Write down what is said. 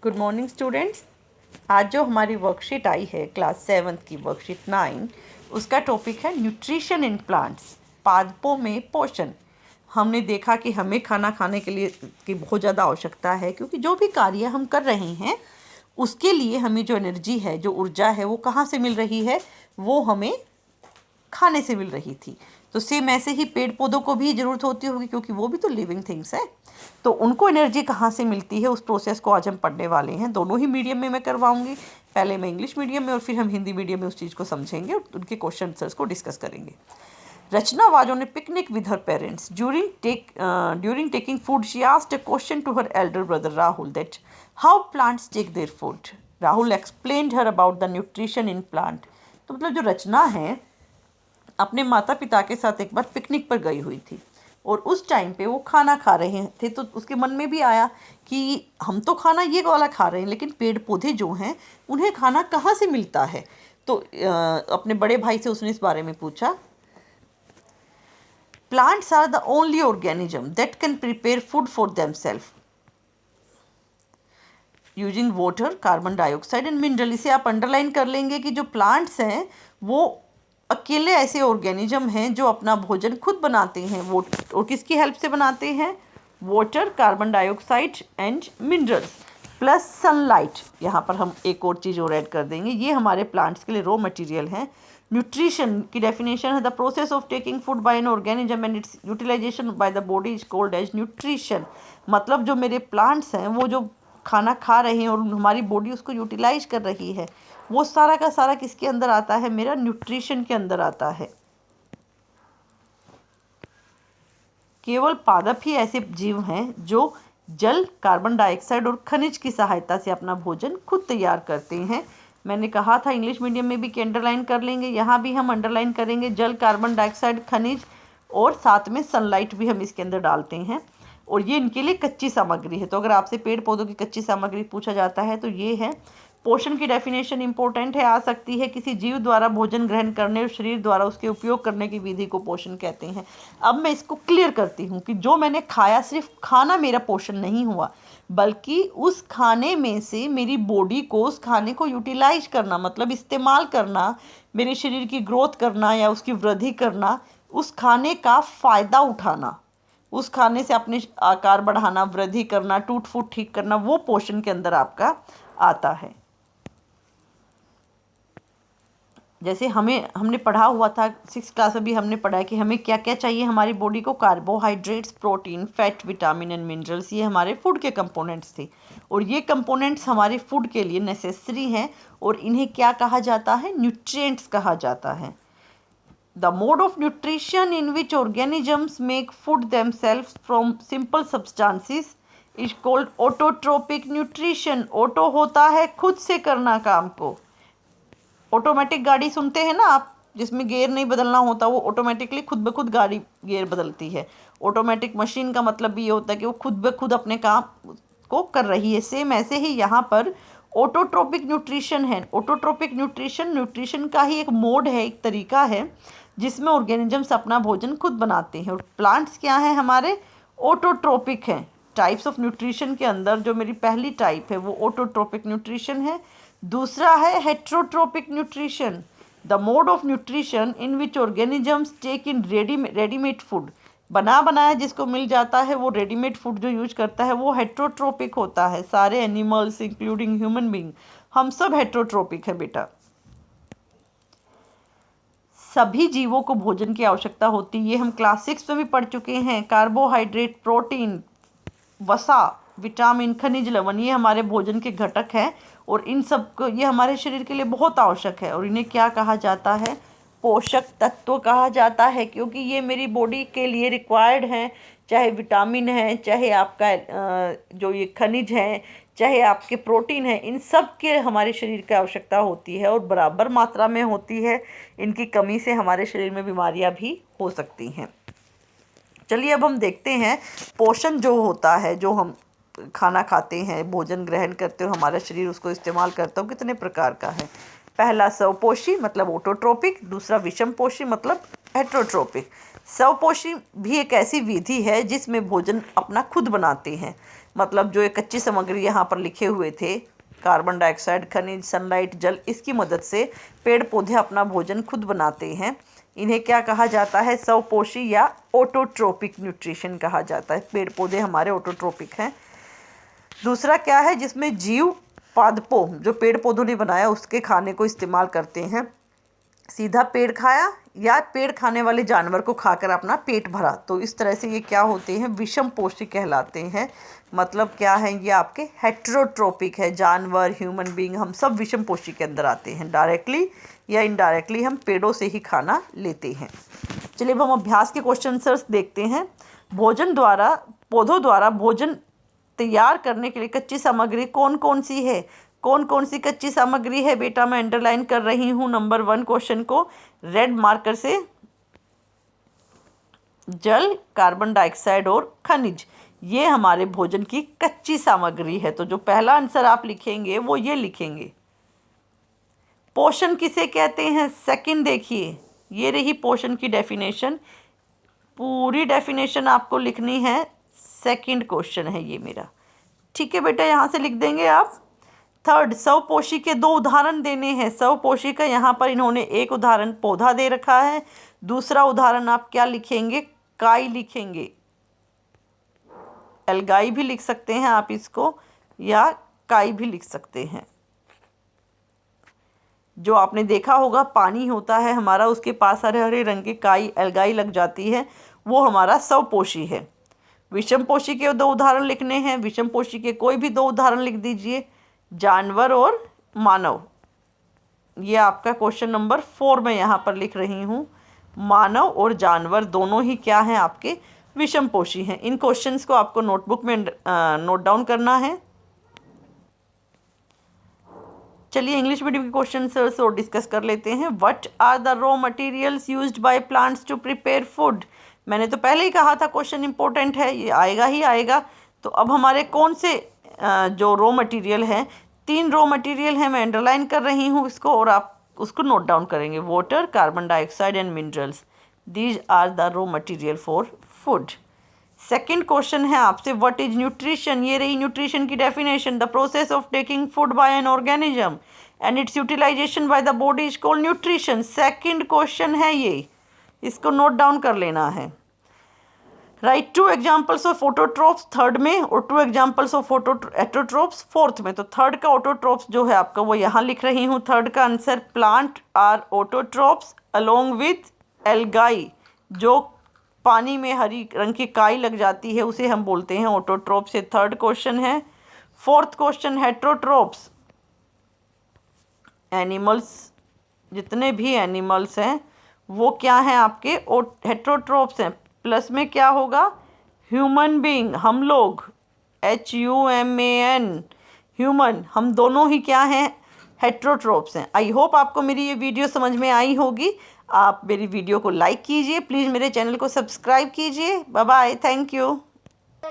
Good morning students. आज जो हमारी वर्कशीट आई है क्लास 7 की वर्कशीट 9, उसका टॉपिक है न्यूट्रिशन इन प्लांट्स, पादपों में पोषण। हमने देखा कि हमें खाना खाने के लिए की बहुत ज़्यादा आवश्यकता है, क्योंकि जो भी कार्य हम कर रहे हैं उसके लिए हमें जो एनर्जी है, जो ऊर्जा है, वो कहाँ से मिल रही है? वो हमें खाने से मिल रही थी। तो सेम ऐसे ही पेड़ पौधों को भी ज़रूरत होती होगी, क्योंकि वो भी तो लिविंग थिंग्स है। तो उनको एनर्जी कहाँ से मिलती है, उस प्रोसेस को आज हम पढ़ने वाले हैं। दोनों ही मीडियम में मैं करवाऊंगी, पहले मैं इंग्लिश मीडियम में और फिर हम हिंदी मीडियम में उस चीज़ को समझेंगे और उनके क्वेश्चन आंसर्स को डिस्कस करेंगे। रचना was on a picnic with her parents. During taking food, she asked a question to her elder brother Rahul that how plants take their food. Rahul explained her about the nutrition in plant. तो मतलब जो रचना है अपने माता पिता के साथ एक बार पिकनिक पर गई हुई थी और उस टाइम पे वो खाना खा रहे थे, तो उसके मन में भी आया कि हम तो खाना ये वाला खा रहे हैं, लेकिन पेड़ पौधे जो हैं उन्हें खाना कहाँ से मिलता है। तो अपने बड़े भाई से उसने इस बारे में पूछा। Plants are the only organism that can prepare food for themselves using water, carbon dioxide and mineral. इसे आप अंडरलाइन कर लेंगे कि जो प्लांट्स हैं वो अकेले ऐसे ऑर्गेनिज्म हैं जो अपना भोजन खुद बनाते हैं। वो और किसकी हेल्प से बनाते हैं? Water, carbon dioxide and minerals plus sunlight. यहाँ पर हम एक और चीज़ और ऐड कर देंगे, ये हमारे प्लांट्स के लिए रॉ मटेरियल हैं। न्यूट्रिशन की डेफिनेशन है the process of taking food by an organism and its utilisation by the body is called as nutrition. मतलब जो मेरे प्लांट्स हैं वो जो खाना खा रहे हैं और हमारी बॉडी उसको यूटिलाइज कर रही है, वो सारा का सारा किसके अंदर आता है? मेरा न्यूट्रिशन के अंदर आता है। केवल पादप ही ऐसे जीव हैं जो जल, कार्बन डाइऑक्साइड और खनिज की सहायता से अपना भोजन खुद तैयार करते हैं। मैंने कहा था इंग्लिश मीडियम में भी कि अंडरलाइन कर लेंगे, यहाँ भी हम अंडरलाइन करेंगे जल, कार्बन डाइऑक्साइड, खनिज और साथ में सनलाइट भी हम इसके अंदर डालते हैं। और ये इनके लिए कच्ची सामग्री है। तो अगर आपसे पेड़ पौधों की कच्ची सामग्री पूछा जाता है तो ये है। पोषण की डेफिनेशन इंपॉर्टेंट है, आ सकती है किसी जीव द्वारा भोजन ग्रहण करने और शरीर द्वारा उसके उपयोग करने की विधि को पोषण कहते हैं। अब मैं इसको क्लियर करती हूँ कि जो मैंने खाया, सिर्फ खाना मेरा पोषण नहीं हुआ, बल्कि उस खाने में से मेरी बॉडी को उस खाने को यूटिलाइज करना, मतलब इस्तेमाल करना, मेरे शरीर की ग्रोथ करना या उसकी वृद्धि करना, उस खाने का फ़ायदा उठाना, उस खाने से अपने आकार बढ़ाना, वृद्धि करना, टूट फूट ठीक करना, वो पोषण के अंदर आपका आता है। जैसे हमने पढ़ा हुआ था 6th क्लास में भी हमने पढ़ा है कि हमें क्या क्या चाहिए हमारी बॉडी को। Carbohydrates, protein, fat, vitamin and minerals, ये हमारे फूड के कंपोनेंट्स थे और ये कंपोनेंट्स हमारे फूड के लिए नेसेसरी हैं और इन्हें क्या कहा जाता है? न्यूट्रिएंट्स कहा जाता है। The mode of nutrition in which organisms make food themselves from simple substances is called autotrophic nutrition. Auto होता है खुद से करना काम को। ऑटोमेटिक गाड़ी सुनते हैं ना आप, जिसमें गियर नहीं बदलना होता, वो ऑटोमेटिकली खुद ब खुद गाड़ी गियर बदलती है। ऑटोमेटिक मशीन का मतलब भी ये होता है कि वो खुद ब खुद अपने काम को कर रही है। सेम ऐसे ही यहाँ पर ऑटोट्रोपिक न्यूट्रिशन है। ऑटोट्रोपिक न्यूट्रिशन का ही एक मोड है, एक तरीका है जिसमें ऑर्गेनिजम्स अपना भोजन खुद बनाते हैं। और प्लांट्स क्या हैं हमारे? ऑटोट्रोपिक हैं। टाइप्स ऑफ न्यूट्रिशन के अंदर जो मेरी पहली टाइप है वो ऑटोट्रोपिक न्यूट्रिशन है। दूसरा है heterotrophic nutrition, the mode of nutrition in which organisms take in readymade food. बना बनाया जिसको मिल जाता है, वो रेडीमेड फूड जो यूज करता है, वो हेट्रोट्रोपिक होता है। सारे एनिमल्स इंक्लूडिंग ह्यूमन बीइंग, हम सब हेट्रोट्रोपिक है बेटा। सभी जीवों को भोजन की आवश्यकता होती है, ये हम क्लास 6 में भी पढ़ चुके हैं। कार्बोहाइड्रेट, प्रोटीन, वसा, विटामिन, खनिज, लवण, ये हमारे भोजन के घटक हैं और इन सब को, ये हमारे शरीर के लिए बहुत आवश्यक है और इन्हें क्या कहा जाता है? पोषक तत्व कहा जाता है, क्योंकि ये मेरी बॉडी के लिए रिक्वायर्ड हैं। चाहे विटामिन है, चाहे आपका जो ये खनिज है, चाहे आपके प्रोटीन है, इन सब के हमारे शरीर की आवश्यकता होती है और बराबर मात्रा में होती है। इनकी कमी से हमारे शरीर में बीमारियां भी हो सकती हैं। चलिए अब हम देखते हैं पोषण जो होता है, जो हम खाना खाते हैं, भोजन ग्रहण करते हो, हमारा शरीर उसको इस्तेमाल करता हो, कितने प्रकार का है। पहला स्वपोषी मतलब ऑटोट्रोपिक, दूसरा विषमपोषी मतलब हेट्रोट्रोपिक। स्वपोषी भी एक ऐसी विधि है जिसमें भोजन अपना खुद बनाते हैं। मतलब जो ये कच्ची सामग्री यहाँ पर लिखे हुए थे, कार्बन डाइऑक्साइड, खनिज, सनलाइट, जल, इसकी मदद से पेड़ पौधे अपना भोजन खुद बनाते हैं। इन्हें क्या कहा जाता है? स्वपोषी या ऑटोट्रोपिक न्यूट्रिशन कहा जाता है। पेड़ पौधे हमारे ऑटोट्रोपिक हैं। दूसरा क्या है? जिसमें जीव पादपों, जो पेड़ पौधों ने बनाया, उसके खाने को इस्तेमाल करते हैं। सीधा पेड़ खाया या पेड़ खाने वाले जानवर को खाकर अपना पेट भरा, तो इस तरह से ये क्या होते हैं? विषम पोषी कहलाते हैं। मतलब क्या है? ये आपके हेट्रोट्रोपिक है। जानवर, ह्यूमन बीइंग, हम सब विषम पोषी के अंदर आते हैं। डायरेक्टली या इनडायरेक्टली हम पेड़ों से ही खाना लेते हैं। चलिए अब हम अभ्यास के क्वेश्चन आंसर्स देखते हैं। पौधों द्वारा भोजन तैयार करने के लिए कच्ची सामग्री कौन कौन सी है? कौन कौन सी कच्ची सामग्री है बेटा? मैं अंडरलाइन कर रही हूँ नंबर 1 क्वेश्चन को रेड मार्कर से। जल, कार्बन डाइऑक्साइड और खनिज, ये हमारे भोजन की कच्ची सामग्री है। तो जो पहला आंसर आप लिखेंगे वो ये लिखेंगे। पोषण किसे कहते हैं? सेकंड देखिए, ये रही पोषण की डेफिनेशन। पूरी डेफिनेशन आपको लिखनी है। सेकंड क्वेश्चन है ये मेरा। ठीक है बेटा, यहाँ से लिख देंगे आप। थर्ड, स्वपोषी के 2 उदाहरण देने हैं। स्वपोषी का यहाँ पर इन्होंने एक उदाहरण पौधा दे रखा है। दूसरा उदाहरण आप क्या लिखेंगे? काई लिखेंगे। एल्गाई भी लिख सकते हैं आप इसको, या काई भी लिख सकते हैं। जो आपने देखा होगा पानी होता है हमारा, उसके पास हरे हरे रंग की काई, एल्गाई लग जाती है, वो हमारा स्वपोषी है। विषम पोषी के 2 उदाहरण लिखने हैं। विषम पोषी के कोई भी 2 उदाहरण लिख दीजिए, जानवर और मानव। ये आपका क्वेश्चन नंबर 4 में यहाँ पर लिख रही हूँ। मानव और जानवर दोनों ही क्या हैं? आपके विषम पोषी हैं। इन क्वेश्चंस को आपको नोटबुक में नोट डाउन करना है। चलिए इंग्लिश मीडियम के क्वेश्चन और डिस्कस कर लेते हैं। What are the raw materials used by plants to prepare food? मैंने तो पहले ही कहा था क्वेश्चन इंपॉर्टेंट है, ये आएगा ही आएगा। तो अब हमारे कौन से जो रॉ मटेरियल हैं, 3 रॉ मटेरियल हैं, मैं अंडरलाइन कर रही हूँ इसको और आप उसको नोट डाउन करेंगे। Water, carbon dioxide and minerals, these are the raw material for food. Second question है आपसे, व्हाट इज न्यूट्रिशन? ये रही न्यूट्रिशन की definition. The process of taking food by an organism and its utilisation by the body is called nutrition. Second question है ये, इसको note down कर लेना है। Right 2 examples of autotrophs third में और 2 एग्जाम्पल्स ऑफ हेटरोट्रोप्स फोर्थ में। तो थर्ड का ऑटोट्रोप्स जो है आपका वो यहाँ लिख रही हूँ। थर्ड का answer, plant are autotrophs along with algae, जो पानी में हरी रंग की काई लग जाती है उसे हम बोलते हैं ऑटोट्रोप्स। ये थर्ड क्वेश्चन है। फोर्थ क्वेश्चन, हेटरोट्रोप्स, एनिमल्स, जितने भी एनिमल्स हैं वो क्या हैं? आपके हेटरोट्रोप्स हैं। प्लस में क्या होगा? ह्यूमन बीइंग, हम लोग, HUMAN, ह्यूमन, हम दोनों ही क्या हैं? हेटरोट्रोप्स हैं। आई होप आपको मेरी ये वीडियो समझ में आई होगी। आप मेरी वीडियो को लाइक कीजिए, प्लीज़ मेरे चैनल को सब्सक्राइब कीजिए। Bye bye, thank you.